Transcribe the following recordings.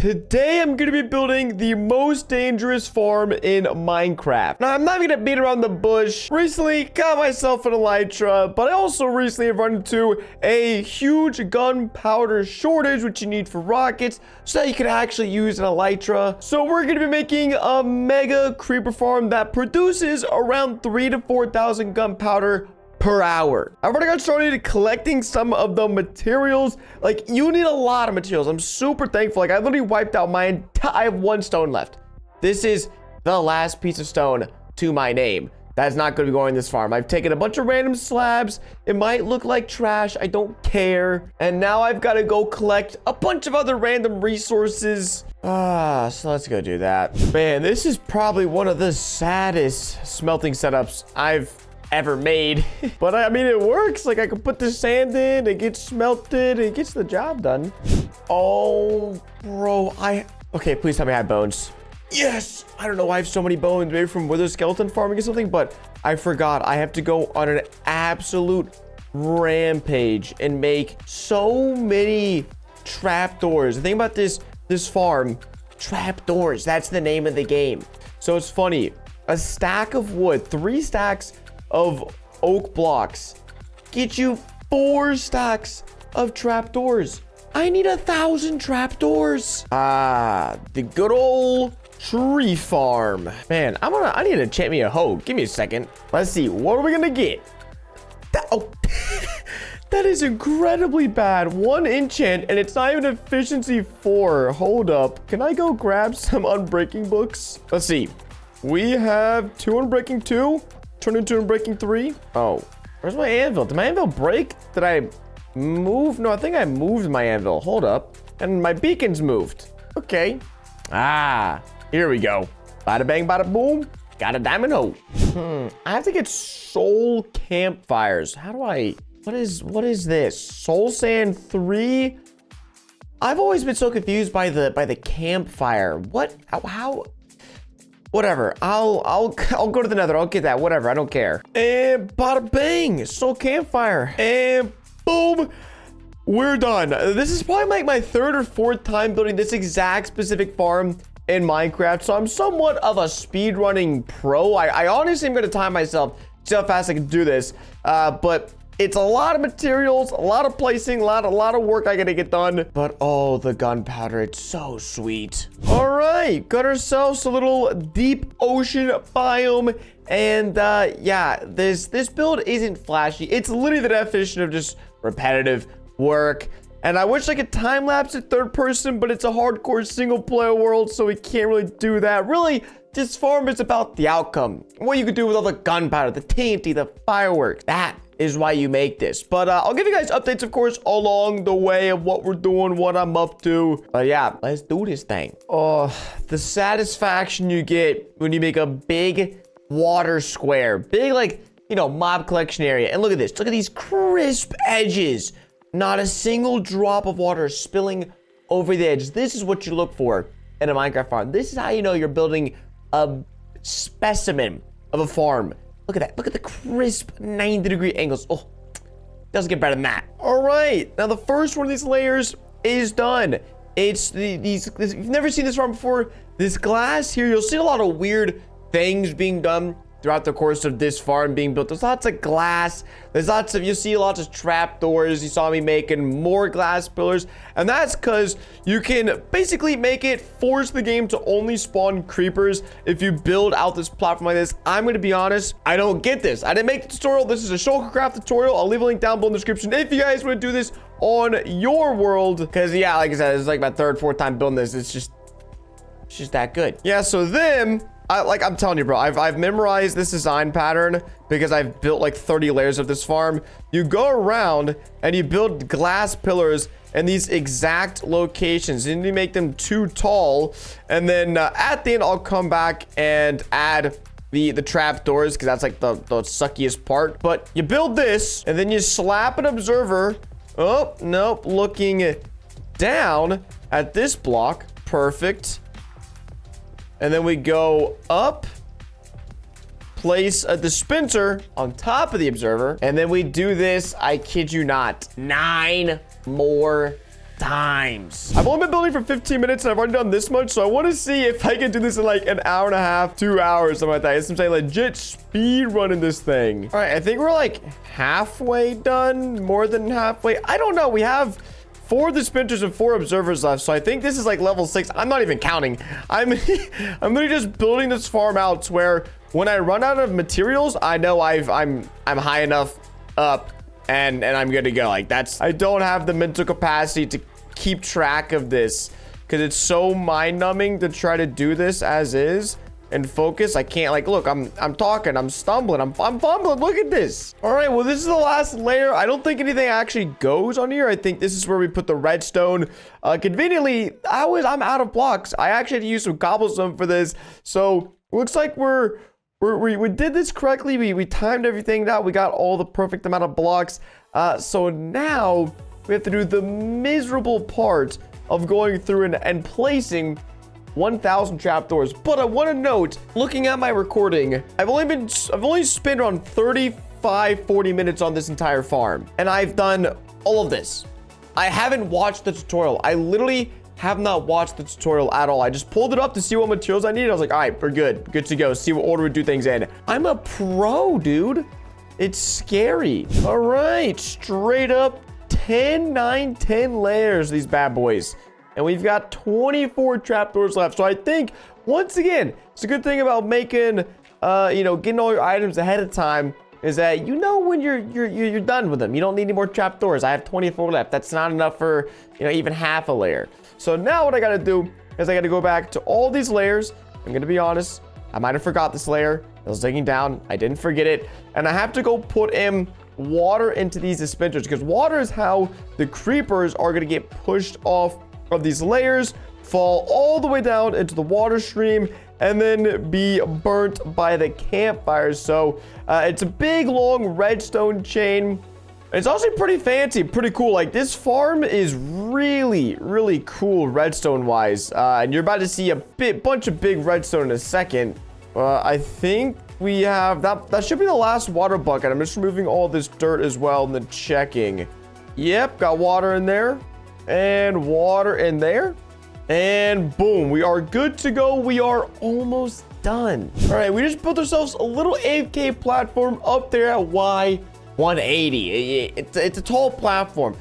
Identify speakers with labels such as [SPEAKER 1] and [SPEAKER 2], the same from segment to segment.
[SPEAKER 1] Today I'm going to be building the most dangerous farm in Minecraft. Now, I'm not going to beat around the bush. Recently, got myself an elytra, but I also recently have run into a huge gunpowder shortage, which you need for rockets, so that you can actually use an elytra. So we're going to be making a mega creeper farm that produces around 3,000 to 4,000 gunpowder per hour. I've already got started collecting some of the materials. Like, you need a lot of materials. I'm super thankful. Like, I literally wiped out my entire... I have one stone left. This is the last piece of stone to my name. That's not going to be going this farm. I've taken a bunch of random slabs. It might look like trash. I don't care. And now I've got to go collect a bunch of other random resources. So let's go do that. Man, this is probably one of the saddest smelting setups I've ever made. But I mean, it works. Like, I can put the sand in, it gets smelted, it gets the job done. Oh, bro, okay, please tell me I have bones. Yes! I don't know why I have so many bones, maybe from wither skeleton farming or something, but I forgot. I have to go on an absolute rampage and make so many trapdoors. The thing about this farm, trapdoors, that's the name of the game. So it's funny, a stack of wood, 3 stacks of oak blocks get you 4 stacks of trapdoors. I need 1,000 trapdoors. The good old tree farm. Man, I need to enchant me a hoe. Give me a second. Let's see, what are we gonna get? That is incredibly bad. 1 enchant, and it's not even efficiency 4. Hold up. Can I go grab some unbreaking books? Let's see. We have 2 unbreaking 2. Turn into unbreaking 3. Oh, where's my anvil? Did my anvil break? Did I move? No, I think I moved my anvil. Hold up. And my beacon's moved. Okay. Here we go. Bada bang, bada boom. Got a diamond hoe. I have to get soul campfires. How do I... What is this? Soul sand 3? I've always been so confused by the campfire. What? How? Whatever. I'll go to the nether. I'll get that. Whatever. I don't care. And bada bang. Soul campfire. And boom. We're done. This is probably like my 3rd or 4th time building this exact specific farm in Minecraft. So I'm somewhat of a speedrunning pro. I honestly am going to time myself, see how fast I can do this. But it's a lot of materials, a lot of placing, a lot of work I gotta get done. But oh, the gunpowder, it's so sweet. All right, got ourselves a little deep ocean biome. And yeah, this build isn't flashy. It's literally the definition of just repetitive work. And I wish I could time lapse it 3rd person, but it's a hardcore single player world, so we can't really do that. Really, this farm is about the outcome. What you could do with all the gunpowder, the TNT, the fireworks. That is why you make this. But I'll give you guys updates, of course, along the way of what we're doing, what I'm up to. But yeah, let's do this thing. Oh, the satisfaction you get when you make a big water square. Big, like, you know, mob collection area. And look at this. Look at these crisp edges. Not a single drop of water spilling over the edge. This is what you look for in a Minecraft farm. This is how you know you're building a specimen of a farm. Look at that. Look at the crisp 90-degree angles. Oh, doesn't get better than that. All right. Now, the first one of these layers is done. It's these if you've never seen this farm before, this glass here, you'll see a lot of weird things being done throughout the course of this farm being built. There's lots of glass. You'll see lots of trapdoors. You saw me making more glass pillars. And that's because you can basically make it force the game to only spawn creepers if you build out this platform like this. I'm going to be honest, I don't get this. I didn't make the tutorial. This is a Shulkercraft tutorial. I'll leave a link down below in the description if you guys want to do this on your world. Because yeah, like I said, it's like my 3rd, 4th time building this. It's just that good. Yeah, so then... I'm telling you, bro, I've memorized this design pattern because I've built like 30 layers of this farm. You go around and you build glass pillars in these exact locations. You need to make them too tall. And then at the end, I'll come back and add the trap doors because that's like the suckiest part. But you build this and then you slap an observer. Oh, nope. Looking down at this block. Perfect. And then we go up, place a dispenser on top of the observer, and then we do this, I kid you not, 9 more times. I've only been building for 15 minutes and I've already done this much, so I want to see if I can do this in like an hour and a half, 2 hours, something like that. It's some legit speed running this thing. All right, I think we're like halfway done, more than halfway. I don't know. We have 4 dispensers and 4 observers left, so I think this is like level 6. I'm not even counting. I'm literally just building this farm out to where when I run out of materials, I know I'm high enough up and I'm good to go. Like I don't have the mental capacity to keep track of this because it's so mind-numbing to try to do this as is and focus. I can't, like, look, I'm talking, I'm stumbling, I'm fumbling. Look at this. All right, well, this is the last layer. I don't think anything actually goes on here. I think this is where we put the redstone. Conveniently, I'm out of blocks. I actually had to use some cobblestone for this, so looks like we did this correctly. We timed everything out. We got all the perfect amount of blocks. So now we have to do the miserable part of going through and placing 1,000 trapdoors. But I want to note, looking at my recording, I've only spent around 40 minutes on this entire farm, and I've done all of this. I haven't watched the tutorial. I literally have not watched the tutorial at all. I just pulled it up to see what materials I needed. I was like, all right, we're good to go. See what order we do things in. I'm a pro, dude. It's scary. All right, straight up 10, 9, 10 layers, these bad boys. And we've got 24 trapdoors left. So I think, once again, it's a good thing about making, getting all your items ahead of time is that you know when you're done with them. You don't need any more trapdoors. I have 24 left. That's not enough for, even half a layer. So now what I got to do is I got to go back to all these layers. I'm going to be honest. I might have forgot this layer. I was digging down. I didn't forget it. And I have to go put in water into these dispensers because water is how the creepers are going to get pushed off of these layers, fall all the way down into the water stream, and then be burnt by the campfires. So it's a big, long redstone chain. It's also pretty fancy, pretty cool. Like, this farm is really, really cool redstone-wise. And you're about to see a bunch of big redstone in a second. I think we have that should be the last water bucket. I'm just removing all this dirt as well and then checking. Yep, got water in there and water in there, and boom, we are good to go. We are almost done. All right, we just built ourselves a little AFK platform up there at Y180. It's a tall platform.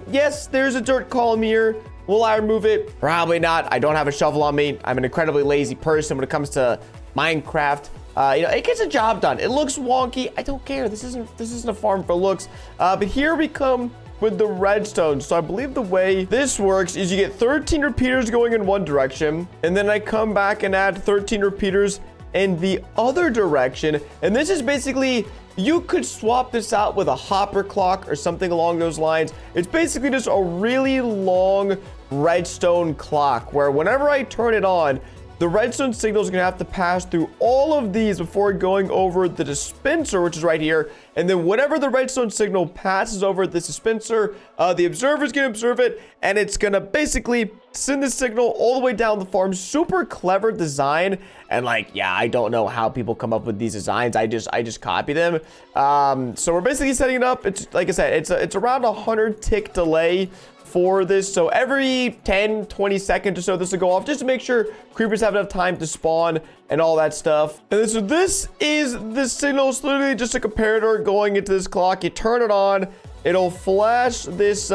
[SPEAKER 1] Yes, there's a dirt column here. Will I remove it? Probably not. I don't have a shovel on me. I'm an incredibly lazy person when it comes to Minecraft. It gets a job done. It looks wonky. I don't care. This isn't a farm for looks. But here we come with the redstone. So I believe the way this works is you get 13 repeaters going in one direction, and then I come back and add 13 repeaters in the other direction. And this is basically, you could swap this out with a hopper clock or something along those lines. It's basically just a really long redstone clock where whenever I turn it on, the redstone signal is going to have to pass through all of these before going over the dispenser, which is right here. And then whenever the redstone signal passes over this dispenser, the observer is going to observe it, and it's going to basically send the signal all the way down the farm. Super clever design. And I don't know how people come up with these designs. I just copy them. So we're basically setting it up. It's like I said, it's around 100 tick delay for this. So every 10-20 seconds or so this will go off just to make sure creepers have enough time to spawn and all that stuff. And so this is the signal. It's literally just a comparator going into this clock. You turn it on, it'll flash this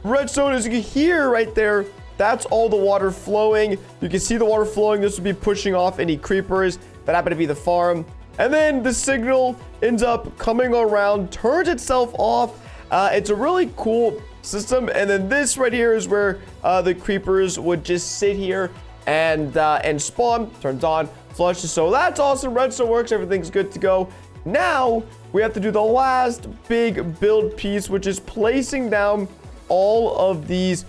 [SPEAKER 1] redstone. As you can hear right there, that's all the water flowing. You can see the water flowing. This will be pushing off any creepers that happen to be the farm. And then the signal ends up coming around, turns itself off. It's a really cool system. And then this right here is where the creepers would just sit here and spawn. Turns on, flushes. So that's awesome. Redstone works. Everything's good to go. Now we have to do the last big build piece, which is placing down all of these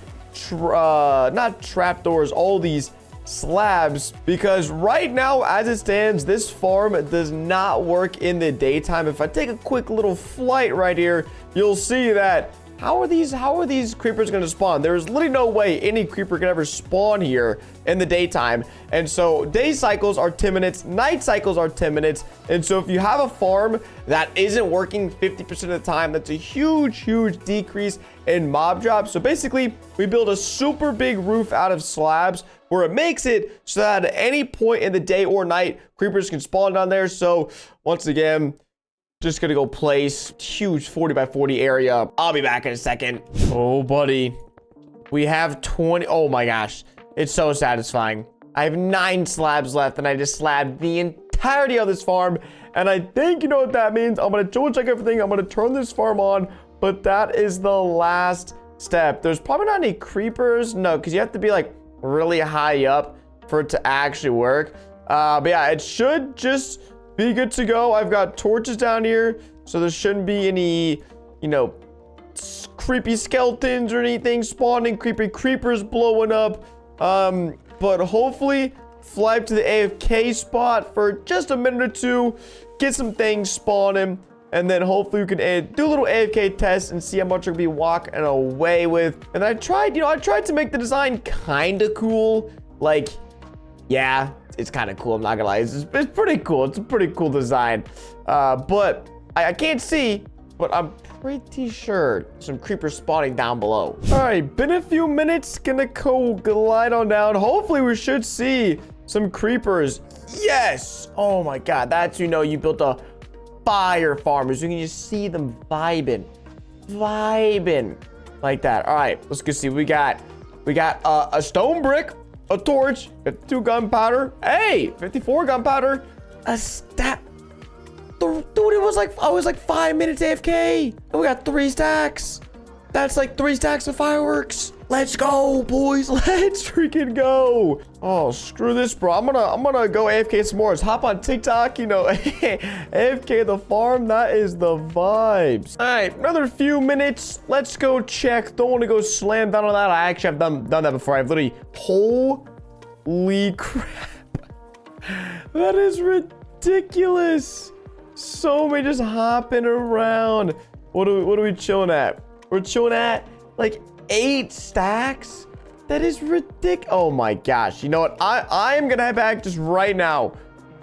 [SPEAKER 1] not trapdoors, all these slabs, because right now as it stands, this farm does not work in the daytime. If I take a quick little flight right here, you'll see that how are these creepers gonna spawn? There's literally no way any creeper can ever spawn here in the daytime. And so day cycles are 10 minutes, night cycles are 10 minutes. And so if you have a farm that isn't working 50% of the time, that's a huge decrease in mob drops. So basically, we build a super big roof out of slabs where it makes it so that at any point in the day or night, creepers can spawn down there. So once again, just gonna go place huge 40 by 40 area. I'll be back in a second. Oh, buddy. We have 20. Oh my gosh. It's so satisfying. I have 9 slabs left and I just slabbed the entirety of this farm. And I think you know what that means. I'm gonna double check everything. I'm gonna turn this farm on, but that is the last step. There's probably not any creepers. No, because you have to be like really high up for it to actually work. But yeah, it should just be good to go. I've got torches down here, so there shouldn't be any, you know, creepy skeletons or anything spawning, creepy creepers blowing up. But hopefully fly up to the AFK spot for just a minute or two, get some things spawning, and then hopefully we can do a little AFK test and see how much we'll be walking away with. And I tried to make the design kind of cool. Like, yeah, it's kind of cool. I'm not gonna lie. It's pretty cool. It's a pretty cool design. But I can't see, but I'm pretty sure some creepers spawning down below. All right, been a few minutes. Gonna go glide on down. Hopefully we should see some creepers. Yes. Oh my God. That's, you know, you built a fire farm. You can just see them vibing like that. All right, let's go see. We got a stone brick, a torch, 52 gunpowder. Hey, 54 gunpowder. A stack. Dude, I was like 5 minutes AFK. And we got 3 stacks. That's like 3 stacks of fireworks. Let's go, boys. Let's freaking go. Oh, screw this, bro. I'm gonna go AFK some more. Let's hop on TikTok, you know. AFK the farm. That is the vibes. All right, another few minutes. Let's go check. Don't want to go slam down on that. I actually have done that before. I've literally, holy crap. That is ridiculous. So many just hopping around. What are we chilling at? We're chilling at like 8 stacks. That is ridiculous. Oh my gosh. You know what? I am gonna head back just right now.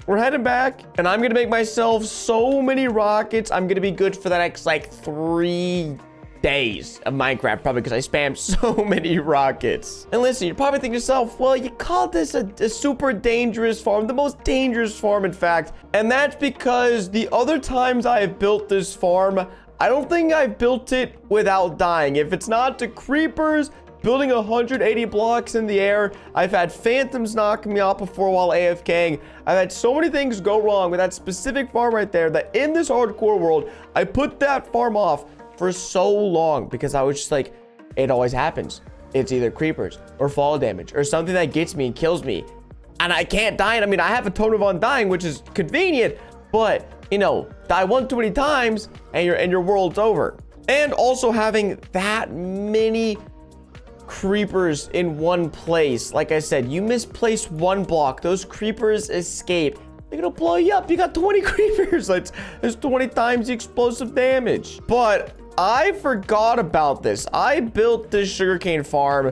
[SPEAKER 1] We're heading back and I'm gonna make myself so many rockets. I'm gonna be good for the next like 3 days of Minecraft, probably because I spammed so many rockets. And listen, you're probably thinking to yourself, well, you called this a super dangerous farm, the most dangerous farm, in fact. And that's because the other times I have built this farm, I don't think I've built it without dying. If it's not to creepers, building 180 blocks in the air, I've had phantoms knocking me off before while AFKing. I've had so many things go wrong with that specific farm right there that in this hardcore world, I put that farm off for so long because I was just like, it always happens. It's either creepers or fall damage or something that gets me and kills me. And I can't die. I mean, I have a totem of undying, which is convenient, but you know, die one too many times and your world's over. And also having that many creepers in one place. Like I said, you misplace one block, those creepers escape. They're gonna blow you up. You got 20 creepers. That's 20 times the explosive damage. But I forgot about this. I built this sugarcane farm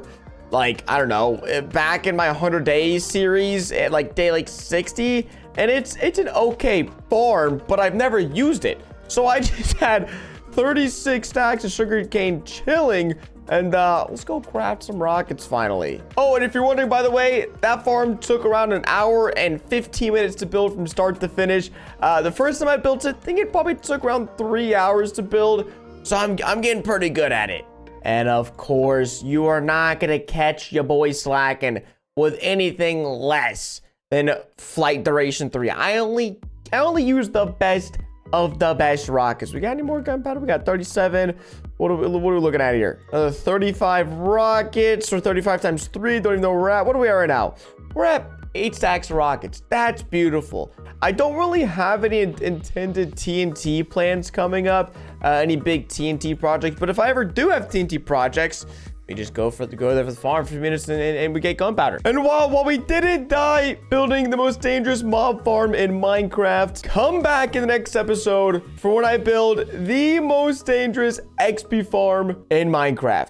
[SPEAKER 1] like, I don't know, back in my 100 days series at like day like 60. And it's an okay farm, but I've never used it. So I just had 36 stacks of sugarcane chilling. And let's go craft some rockets finally. Oh, and if you're wondering, by the way, that farm took around 1 hour and 15 minutes to build from start to finish. The first time I built it, I think it probably took around 3 hours to build. So I'm getting pretty good at it. And of course, you are not gonna catch your boy slacking with anything less than flight duration 3. I only use the best of the best rockets. We got any more gunpowder? We got 37. What are we looking at here? 35 rockets, or 35 times 3. Don't even know where we're at. What are we at right now? We're at 8 stacks of rockets. That's beautiful. I don't really have any intended TNT plans coming up, any big TNT projects. But if I ever do have TNT projects, We just go there for the farm for a few minutes and we get gunpowder. And while we didn't die building the most dangerous mob farm in Minecraft, come back in the next episode for when I build the most dangerous XP farm in Minecraft.